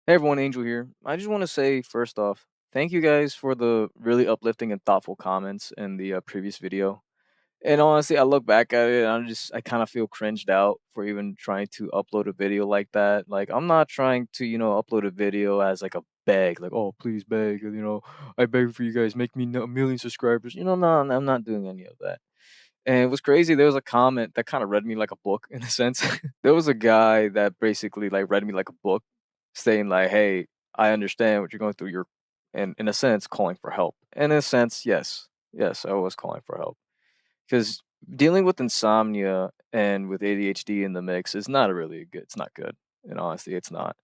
Hey everyone, Angel here. I just want to say first off, thank you guys for the really uplifting and thoughtful comments in the previous video. And honestly, I look back at it and I kind of feel cringed out for even trying to upload a video like that. Like, I'm not trying to, upload a video as like a beg, like, oh, please beg, I beg for you guys, make me a million subscribers. No, I'm not doing any of that. And it was crazy. There was a comment that kind of read me like a book in a sense. There was a guy that basically like read me like a book, saying like, "Hey, I understand what you're going through. You're, and in a sense, calling for help." And in a sense, yes, I was calling for help because dealing with insomnia and with ADHD in the mix is not a really good. It's not good. In honesty, it's not.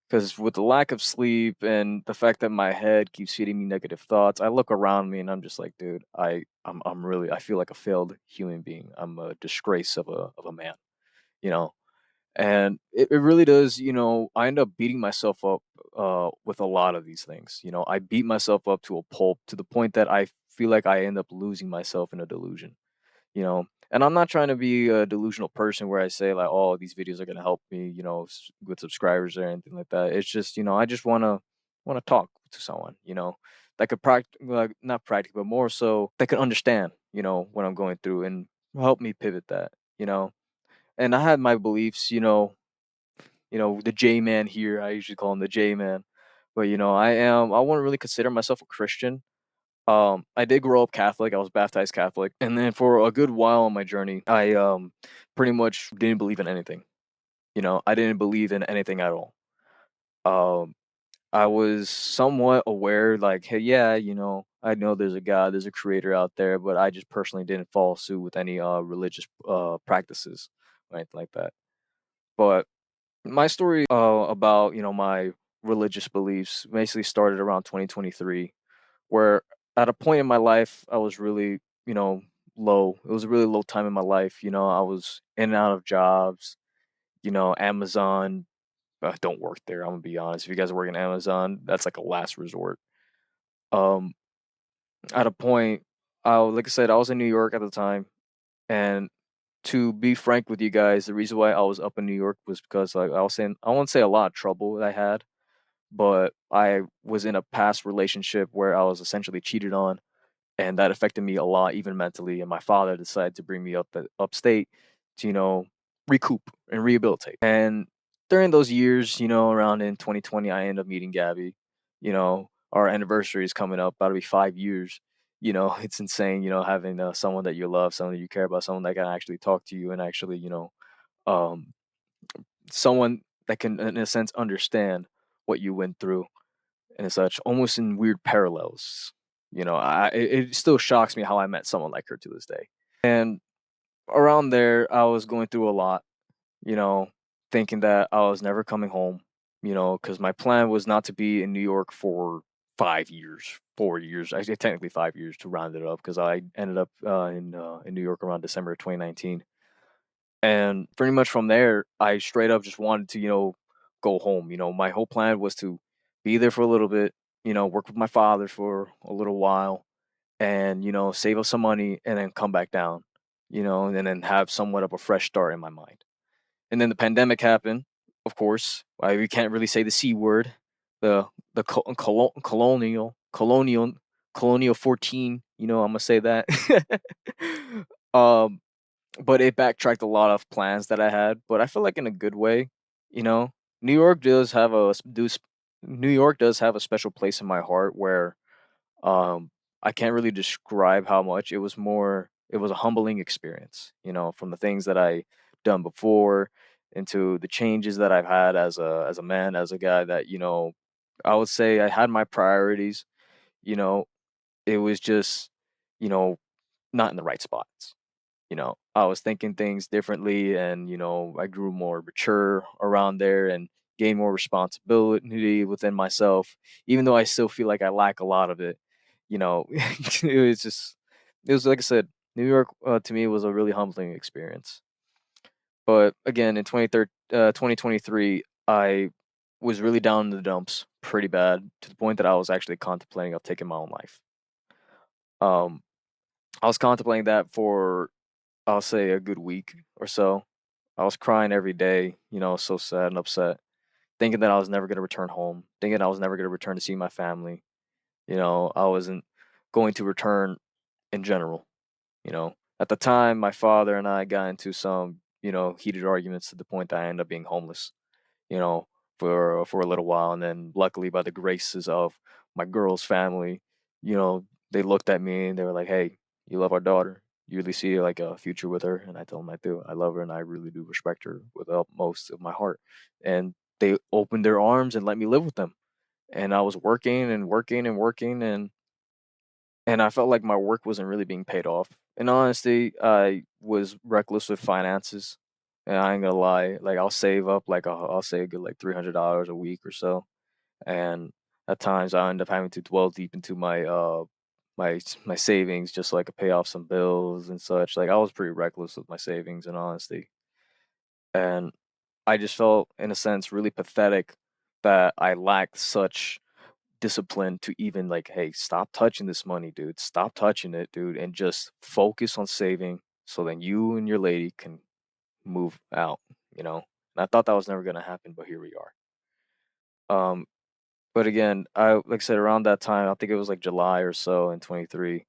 Because with the lack of sleep and the fact that my head keeps feeding me negative thoughts, I look around me and I'm just like, dude, I'm really I feel like a failed human being. I'm a disgrace of a man, you know. And it really does, I end up beating myself up with a lot of these things. I beat myself up to a pulp to the point that I feel like I end up losing myself in a delusion, you know. And I'm not trying to be a delusional person where I say like, "Oh, these videos are gonna help me," with subscribers or anything like that. It's just, I just wanna talk to someone, that could like not practice, but more so that could understand, what I'm going through and help me pivot that, And I had my beliefs, the J man here. I usually call him the J man, but I wouldn't really consider myself a Christian. I did grow up Catholic. I was baptized Catholic, and then for a good while on my journey, I pretty much didn't believe in anything. I didn't believe in anything at all. Um, I was somewhat aware, like, hey, yeah, I know there's a God, there's a creator out there, but I just personally didn't follow suit with any religious practices or anything like that. But my story about my religious beliefs basically started around 2023, where at a point in my life I was really, you know, low. It was a really low time in my life. I was in and out of jobs. Amazon don't work there. I'm gonna be honest. If you guys work in Amazon, that's like a last resort. Um, at a point, like I said, I was in New York at the time, and to be frank with you guys, the reason why I was up in New York was because like I was saying, I won't say a lot of trouble that I had, but I was in a past relationship where I was essentially cheated on, and that affected me a lot, even mentally. And my father decided to bring me upstate to recoup and rehabilitate. And during those years, around in 2020, I ended up meeting Gabby. Our anniversary is coming up. About to be 5 years. It's insane. Having someone that you love, someone that you care about, someone that can actually talk to you, and actually, um, someone that can, in a sense, understand what you went through and such, almost in weird parallels. It still shocks me how I met someone like her to this day. And around there, I was going through a lot, you know, thinking that I was never coming home, because my plan was not to be in New York for 5 years, 4 years, actually technically 5 years to round it up, because I ended up in New York around December of 2019. And pretty much from there, I straight up just wanted to, go home. My whole plan was to be there for a little bit, work with my father for a little while and, save up some money and then come back down, and then have somewhat of a fresh start in my mind. And then the pandemic happened, of course. We can't really say the C word, the colonial 14, I'm gonna say that. um but it backtracked a lot of plans that I had, but I feel like in a good way, you know? New York does have a s do s New York does have a special place in my heart where, um, I can't really describe how much. It was a humbling experience, from the things that I done before into the changes that I've had as a man, as a guy that, I would say I had my priorities, you know? It was just, you know, not in the right spots. I was thinking things differently and, I grew more mature around there and gained more responsibility within myself, even though I still feel like I lack a lot of it. It was like I said, New York to me was a really humbling experience. But again, in 2023, I was really down in the dumps pretty bad to the point that I was actually contemplating of taking my own life. Um, I was contemplating that for I'll say a good week or so. I was crying every day, so sad and upset thinking that I was never gonna return home, thinking I was never gonna return to see my family. I wasn't going to return in general. At the time, my father and I got into some, heated arguments to the point that I ended up being homeless, you know, for a little while, and then luckily, by the graces of my girl's family, you know, they looked at me and they were like, "Hey, you love our daughter. You really see like a future with her?" And I told them I do. I love her and I really do respect her with the utmost of my heart. And they opened their arms and let me live with them. And I was working and working and working, and I felt like my work wasn't really being paid off. In honesty, I was reckless with finances, and I ain't gonna lie. Like I'll save up, like I'll save a good like $300 a week or so, and at times I end up having to dwell deep into my savings just so I could pay off some bills and such. Like I was pretty reckless with my savings, in honesty, and I just felt, in a sense, really pathetic that I lacked such discipline to even like, hey, stop touching this money, dude. Stop touching it, dude, and just focus on saving so then you and your lady can move out, you know? And I thought that was never gonna happen, but here we are. But again, like I said, around that time, I think it was like July or so in 23,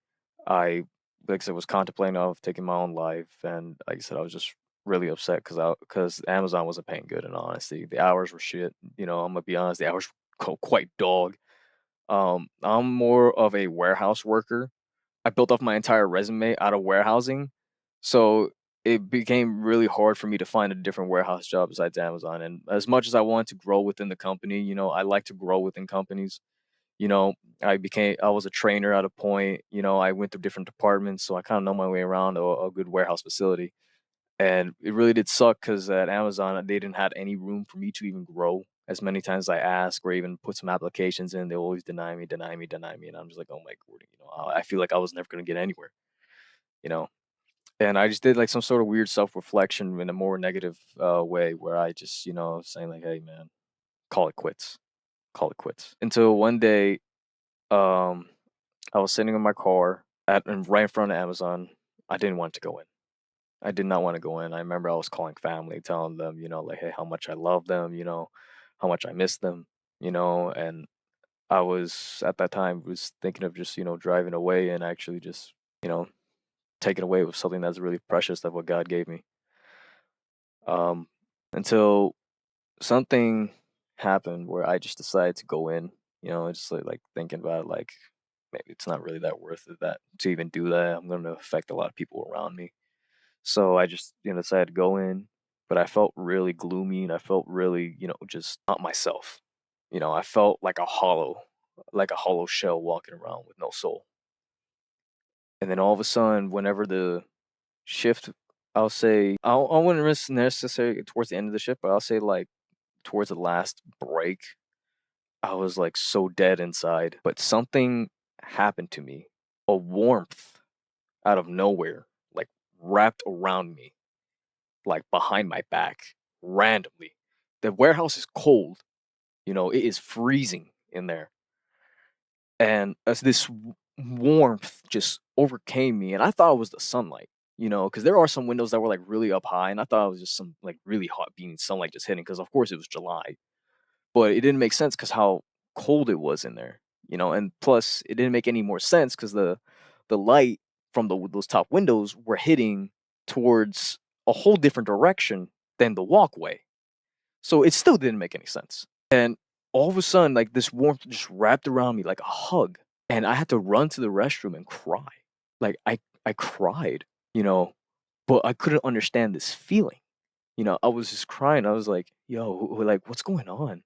I like I said was contemplating of taking my own life, and like I said, I was just really upset because Amazon wasn't paying good. In honesty, the hours were shit. I'm gonna be honest, the hours were quite dog. I'm more of a warehouse worker. I built off my entire resume out of warehousing, so it became really hard for me to find a different warehouse job besides Amazon. And as much as I wanted to grow within the company, I like to grow within companies. You know, I was a trainer at a point. I went through different departments, so I kind of know my way around a good warehouse facility. And it really did suck because at Amazon, they didn't have any room for me to even grow. As many times as I ask or even put some applications in, they always deny me, deny me, deny me. And I'm just like, oh my god, I feel like I was never going to get anywhere, you know? And I just did like some sort of weird self reflection in a more negative way where I just, saying like, hey, man, call it quits, call it quits. Until one day, um, I was sitting in my car and right in front of Amazon. I didn't want to go in. I did not wanna go in. I remember I was calling family, telling them, like, hey, how much I love them, how much I miss them, and I was at that time was thinking of just, driving away and actually just, you know, taking away with something that's really precious that what God gave me. Um, until something happened where I just decided to go in, just like thinking about it, like maybe it's not really that worth it that to even do that. I'm gonna affect a lot of people around me. So I just, decided to go in, but I felt really gloomy and I felt really, just not myself. I felt like a hollow shell walking around with no soul. And then all of a sudden, whenever the shift, I wouldn't necessarily towards the end of the shift, but I'll say like towards the last break, I was like so dead inside. But something happened to me, a warmth out of nowhere, like wrapped around me like behind my back randomly. The warehouse is cold, it is freezing in there. And as this warmth just overcame me, and I thought it was the sunlight, because there are some windows that were like really up high, and I thought it was just some like really hot beaming sunlight just hitting, because of course it was July, but it didn't make sense because how cold it was in there, and plus it didn't make any more sense because the light from those top windows were hitting towards a whole different direction than the walkway. So it still didn't make any sense. And all of a sudden, like this warmth just wrapped around me like a hug. And I had to run to the restroom and cry. Like I cried, you know, but I couldn't understand this feeling. I was just crying. I was like, yo, like what's going on?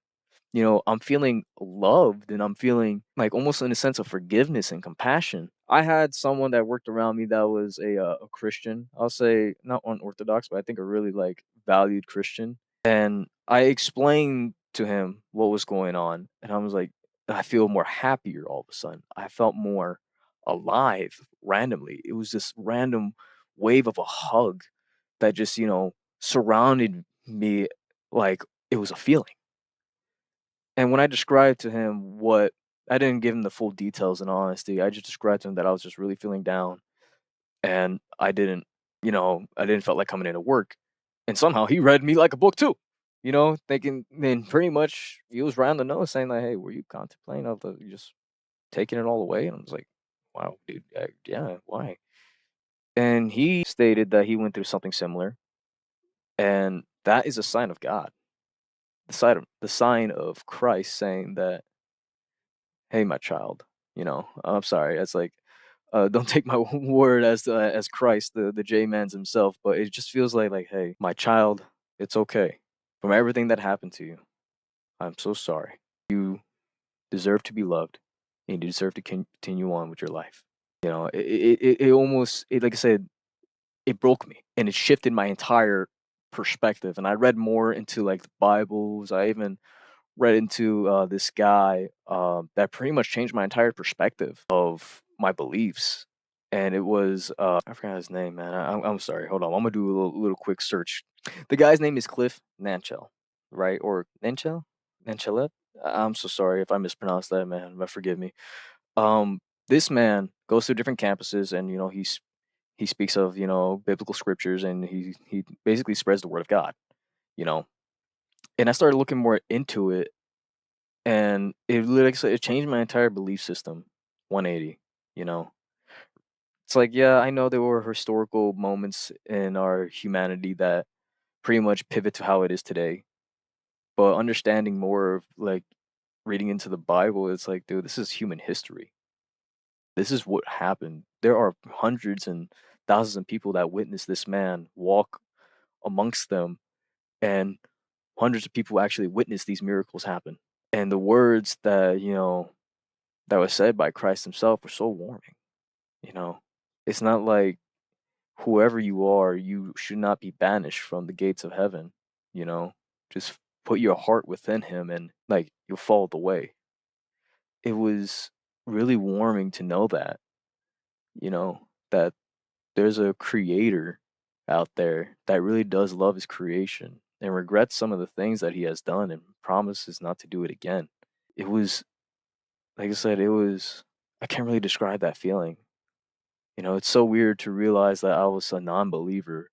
I'm feeling loved and I'm feeling like almost in a sense of forgiveness and compassion. I had someone that worked around me that was a Christian. I'll say not unorthodox, but I think a really like valued Christian. And I explained to him what was going on, and I was like, I feel more happier all of a sudden. I felt more alive randomly. It was this random wave of a hug that just, surrounded me like it was a feeling. And when I described to him what I didn't give him the full details in honesty. I just described to him that I was just really feeling down and I didn't felt like coming into work. And somehow he read me like a book too. thinking then pretty much he was right on the nose saying like, "Hey, were you contemplating of the you just taking it all away?" And I was like, "Wow, dude, yeah, why?" And he stated that he went through something similar, and that is a sign of God, the sign of Christ saying that, "Hey, my child, I'm sorry." It's like, don't take my word as Christ, the J man's himself, but it just feels like, "Hey, my child, it's okay. From everything that happened to you, I'm so sorry. You deserve to be loved, and you deserve to continue on with your life." It almost, like I said, it broke me, and it shifted my entire perspective. And I read more into like the Bibles. I even read into this guy that pretty much changed my entire perspective of my beliefs. And it was I forgot his name, man. I'm sorry. Hold on. I'm gonna do a little quick search. The guy's name is Cliff Nanchel, right? Or Nanchel, Nanchelet. I'm so sorry if I mispronounced that, man. But forgive me. Um, this man goes to different campuses, and he speaks of biblical scriptures, and he basically spreads the word of God. You know, and I started looking more into it, and it like I said, it changed my entire belief system, 180. You know, it's like, yeah, I know there were historical moments in our humanity that pretty much pivot to how it is today, but understanding more of like reading into the Bible, it's like, dude, this is human history. This is what happened. There are hundreds and thousands of people that witnessed this man walk amongst them, and hundreds of people actually witnessed these miracles happen. And the words that was said by Christ himself were so warming. You know, it's not like whoever you are, you should not be banished from the gates of heaven. You know, just put your heart within him, and like you'll fall the way. It was really warming to know that, that there's a creator out there that really does love his creation and regrets some of the things that he has done and promises not to do it again. It was, like I said, I can't really describe that feeling. It's so weird to realize that I was a non believer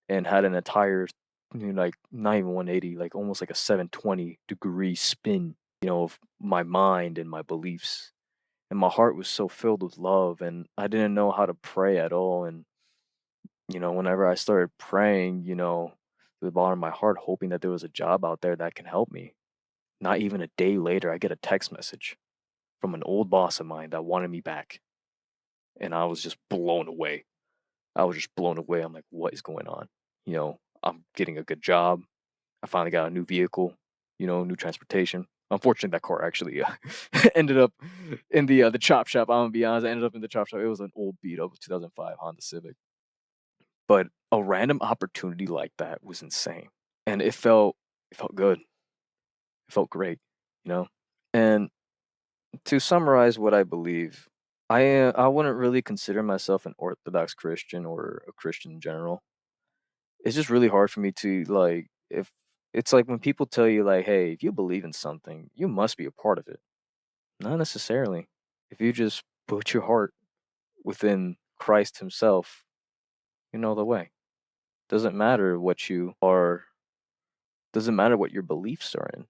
and had an entire, like not even 180, like almost like a 720-degree spin, of my mind and my beliefs. And my heart was so filled with love, and I didn't know how to pray at all. And whenever I started praying, to the bottom of my heart, hoping that there was a job out there that can help me. Not even a day later, I get a text message from an old boss of mine that wanted me back. And I was just blown away. I was just blown away. I'm like, what is going on? I'm getting a good job. I finally got a new vehicle, new transportation. Unfortunately, that car actually ended up in the chop shop. I'm gonna be honest, I ended up in the chop shop. It was an old beat up 2005 Honda Civic. But a random opportunity like that was insane, and it felt good. It felt great, you know? And to summarize what I believe, I wouldn't really consider myself an Orthodox Christian or a Christian in general. It's just really hard for me to, like, if it's like when people tell you, like, "Hey, if you believe in something, you must be a part of it." Not necessarily. If you just put your heart within Christ himself, you know the way. Doesn't matter what you are, doesn't matter what your beliefs are in.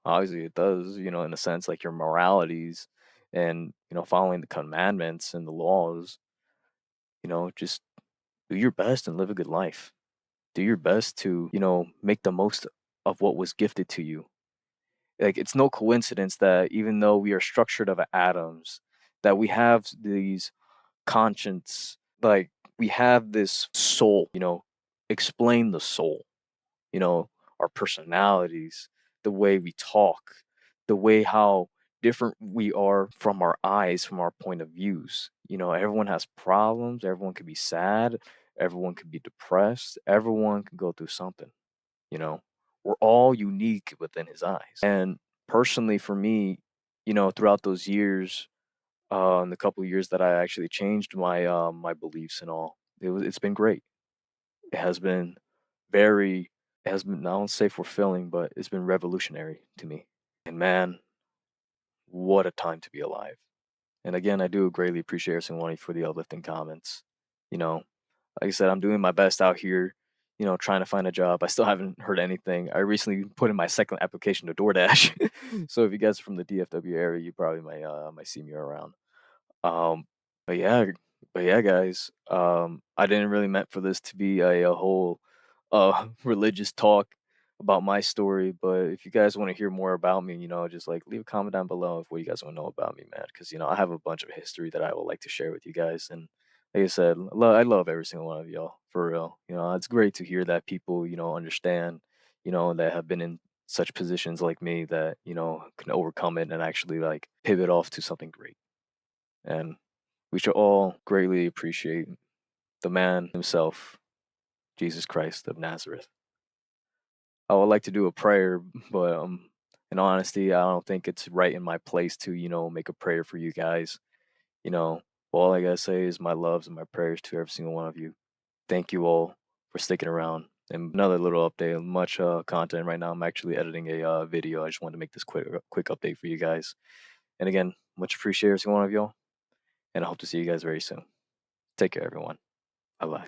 Obviously it does, in a sense, like your moralities and, following the commandments and the laws. Just do your best and live a good life. Do your best to, make the most of what was gifted to you. Like, it's no coincidence that even though we are structured of atoms, that we have these conscience, like we have this soul. Explain the soul, you know, our personalities, the way we talk, the way how different we are from our eyes, from our point of views. Everyone has problems, everyone could be sad, everyone could be depressed, everyone can go through something, you know. We're all unique within his eyes. And personally for me, throughout those years, in the couple of years that I actually changed my beliefs and all, it's been great. It has been very it has been, I won't say fulfilling, but it's been revolutionary to me. And man, what a time to be alive. And again, I do greatly appreciate every single one of you for the uplifting comments. You know, like I said, I'm doing my best out here, trying to find a job. I still haven't heard anything. I recently put in my second application to DoorDash. So if you guys are from the DFW area, you probably might see me around. Um, but yeah, guys. I didn't really meant for this to be a whole religious talk about my story, but if you guys want to hear more about me, just like leave a comment down below of what you guys want to know about me, man. Because I have a bunch of history that I would like to share with you guys, and like I said, I love every single one of y'all for real. It's great to hear that people understand, that have been in such positions like me that can overcome it and actually like pivot off to something great. And we should all greatly appreciate the man himself, Jesus Christ of Nazareth. I would like to do a prayer, but in honesty, I don't think it's right in my place to, make a prayer for you guys. You know, all I gotta say is my loves and my prayers to every single one of you. Thank you all for sticking around. And another little update, much content right now. I'm actually editing a video. I just wanted to make this quick update for you guys. And again, much appreciated every single one of y'all, and I hope to see you guys very soon. Take care, everyone. Bye bye.